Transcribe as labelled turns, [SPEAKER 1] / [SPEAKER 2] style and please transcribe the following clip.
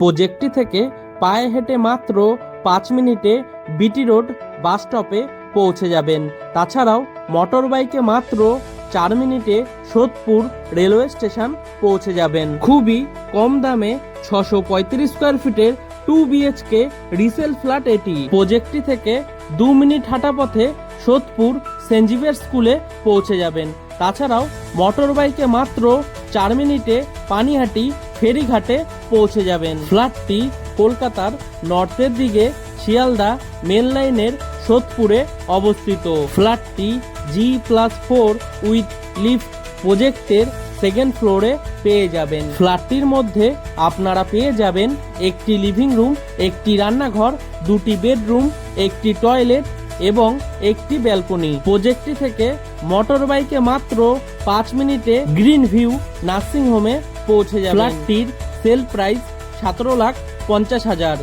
[SPEAKER 1] প্রজেক্টটি থেকে পায়ে হেঁটে মাত্র 5 মিনিটে বিটি রোড বাস স্টপে পৌঁছে যাবেন। তাছাড়াও মোটর বাইকে মাত্র 4 মিনিটে সোদপুর রেলওয়ে স্টেশন পৌঁছে যাবেন। খুবই কম দামে 635 স্কোয়ার ফিটের 2 বিএইচকে রিসেল ফ্ল্যাট এটি। প্রজেক্টটি থেকে 2 মিনিট হাঁটা পথে সোদপুর সেন্ট জেভিয়ার স্কুলে পৌঁছে যাবেন। তাছাড়াও মোটর বাইকে মাত্র 4 মিনিটে পানিহাটি ফেরিঘাটে পৌঁছে যাবেন। ফ্ল্যাটটি কলকাতার নর্থের দিকে শিয়ালদা মেন লাইনের সোদপুরে অবস্থিত। ফ্ল্যাটটি G+4 উইথ লিফট প্রজেক্টের সেকেন্ড ফ্লোরে পেয়ে যাবেন। ফ্ল্যাটটির মধ্যে আপনারা পেয়ে যাবেন একটি লিভিং রুম, একটি রান্নাঘর, 2টি বেডরুম, একটি টয়লেট এবং একটি ব্যালকনি। প্রজেক্টটি থেকে মোটর বাইকে মাত্র 5 মিনিটে গ্রিন ভিউ নার্সিং হোমে পৌঁছে যাবেন। ফ্ল্যাটটির সেল প্রাইস 17,50,000।